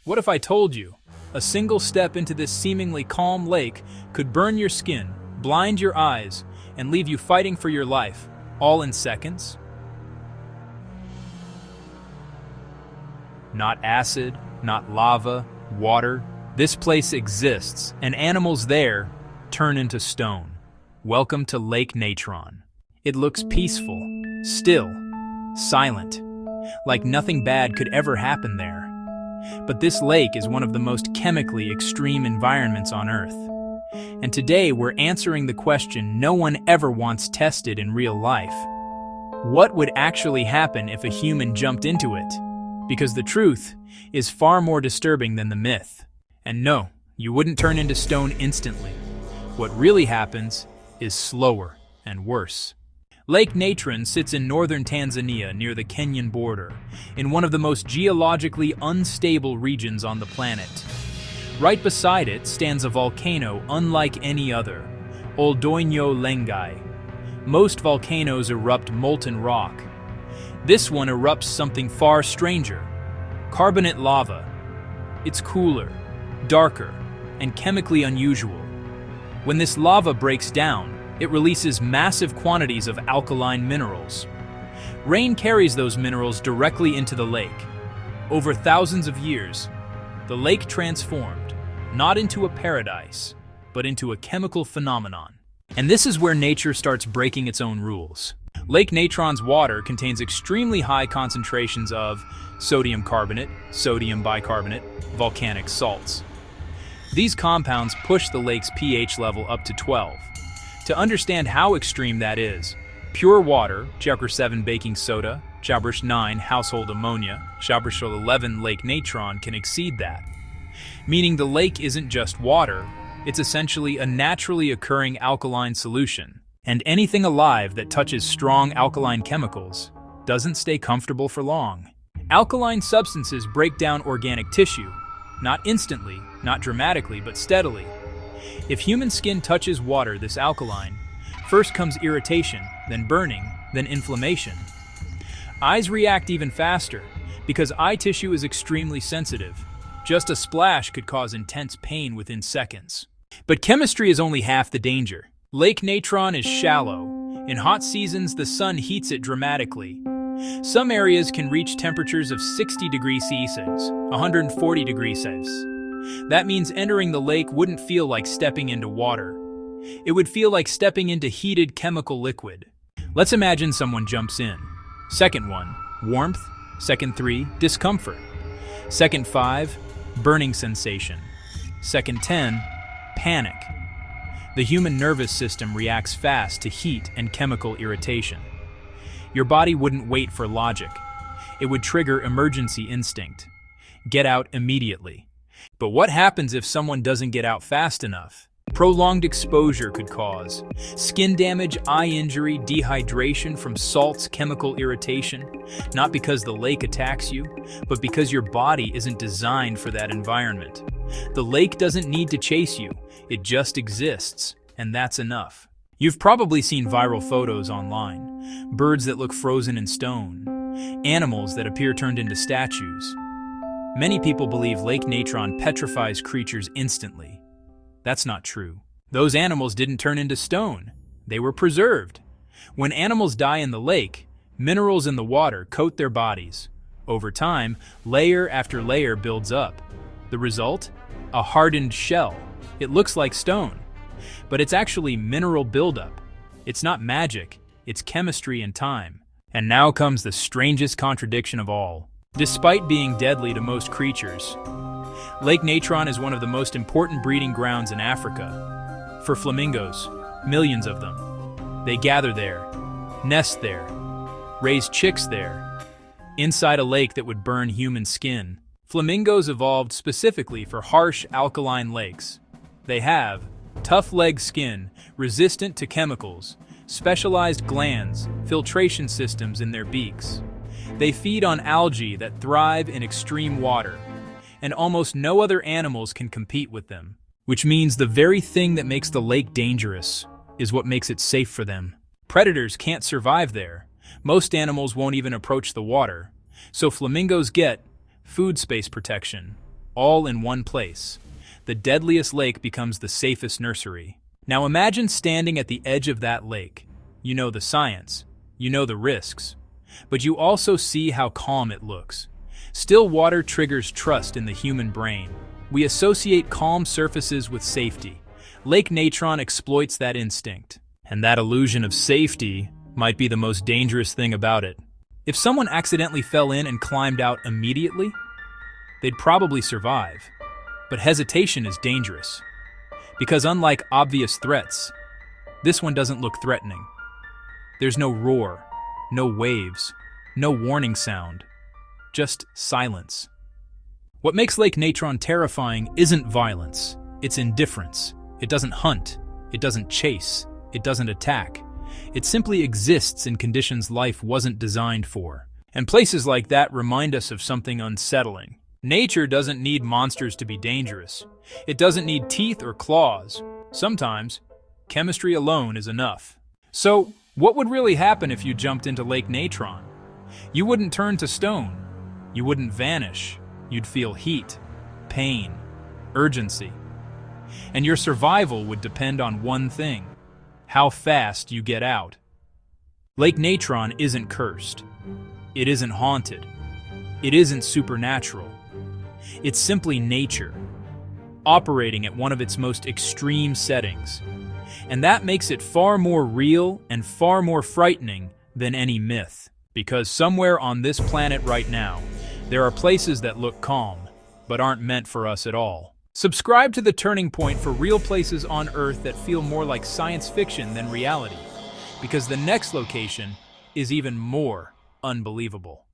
What if I told you a single step into this seemingly calm lake could burn your skin, blind your eyes, and leave you fighting for your life, all in seconds? Not acid, not lava, water. This place exists, and animals there turn into stone. Welcome to Lake Natron. It looks peaceful, still, silent, like nothing bad could ever happen there. But this lake is one of the most chemically extreme environments on Earth. And today we're answering the question no one ever wants tested in real life. What would actually happen if a human jumped into it? Because the truth is far more disturbing than the myth. And no, you wouldn't turn into stone instantly. What really happens is slower and worse. Lake Natron sits in northern Tanzania near the Kenyan border, in one of the most geologically unstable regions on the planet. Right beside it stands a volcano unlike any other, Oldoinyo Lengai. Most volcanoes erupt molten rock. This one erupts something far stranger, carbonate lava. It's cooler, darker, and chemically unusual. When this lava breaks down, it releases massive quantities of alkaline minerals. Rain carries those minerals directly into the lake. Over thousands of years, the lake transformed, not into a paradise, but into a chemical phenomenon. And this is where nature starts breaking its own rules. Lake Natron's water contains extremely high concentrations of sodium carbonate, sodium bicarbonate, volcanic salts. These compounds push the lake's pH level up to 12. To understand how extreme that is, pure water, Chapter 7 baking soda, Chapter 9 household ammonia, Chapter 11 Lake Natron can exceed that. Meaning the lake isn't just water, it's essentially a naturally occurring alkaline solution. And anything alive that touches strong alkaline chemicals doesn't stay comfortable for long. Alkaline substances break down organic tissue, not instantly, not dramatically, but steadily. If human skin touches water this alkaline, first comes irritation, then burning, then inflammation. Eyes react even faster, because eye tissue is extremely sensitive. Just a splash could cause intense pain within seconds. But chemistry is only half the danger. Lake Natron is shallow. In hot seasons, the sun heats it dramatically. Some areas can reach temperatures of 60 degrees Celsius, 140 degrees Celsius. That means entering the lake wouldn't feel like stepping into water. It would feel like stepping into heated chemical liquid. Let's imagine someone jumps in. Second 1, warmth. Second 3, discomfort. Second 5, burning sensation. Second 10, panic. The human nervous system reacts fast to heat and chemical irritation. Your body wouldn't wait for logic. It would trigger emergency instinct. Get out immediately. But what happens if someone doesn't get out fast enough? Prolonged exposure could cause skin damage, eye injury, dehydration from salts, chemical irritation, not because the lake attacks you, but because your body isn't designed for that environment. The lake doesn't need to chase you, it just exists, and that's enough. You've probably seen viral photos online, birds that look frozen in stone, animals that appear turned into statues. Many people believe Lake Natron petrifies creatures instantly. That's not true. Those animals didn't turn into stone. They were preserved. When animals die in the lake, minerals in the water coat their bodies. Over time, layer after layer builds up. The result? A hardened shell. It looks like stone. But it's actually mineral buildup. It's not magic, it's chemistry and time. And now comes the strangest contradiction of all. Despite being deadly to most creatures, Lake Natron is one of the most important breeding grounds in Africa. For flamingos, millions of them. They gather there, nest there, raise chicks there, inside a lake that would burn human skin. Flamingos evolved specifically for harsh alkaline lakes. They have tough leg skin, resistant to chemicals, specialized glands, filtration systems in their beaks. They feed on algae that thrive in extreme water, and almost no other animals can compete with them. Which means the very thing that makes the lake dangerous is what makes it safe for them. Predators can't survive there. Most animals won't even approach the water. So flamingos get food space protection. all in one place. The deadliest lake becomes the safest nursery. Now imagine standing at the edge of that lake. You know the science, you know the risks, but you also see how calm it looks. Still water triggers trust in the human brain. We associate calm surfaces with safety. Lake Natron exploits that instinct. And that illusion of safety might be the most dangerous thing about it. If someone accidentally fell in and climbed out immediately, they'd probably survive. But hesitation is dangerous. Because unlike obvious threats, this one doesn't look threatening. There's no roar, no waves, no warning sound, just silence. What makes Lake Natron terrifying isn't violence, it's indifference. It doesn't hunt, it doesn't chase, it doesn't attack. It simply exists in conditions life wasn't designed for. And places like that remind us of something unsettling. Nature doesn't need monsters to be dangerous. It doesn't need teeth or claws. Sometimes, chemistry alone is enough. So, what would really happen if you jumped into Lake Natron? You wouldn't turn to stone. You wouldn't vanish. You'd feel heat, pain, urgency. And your survival would depend on one thing: how fast you get out. Lake Natron isn't cursed. It isn't haunted. It isn't supernatural. It's simply nature, operating at one of its most extreme settings. And that makes it far more real and far more frightening than any myth. Because somewhere on this planet right now, there are places that look calm, but aren't meant for us at all. Subscribe to The Turning Point for real places on Earth that feel more like science fiction than reality. Because the next location is even more unbelievable.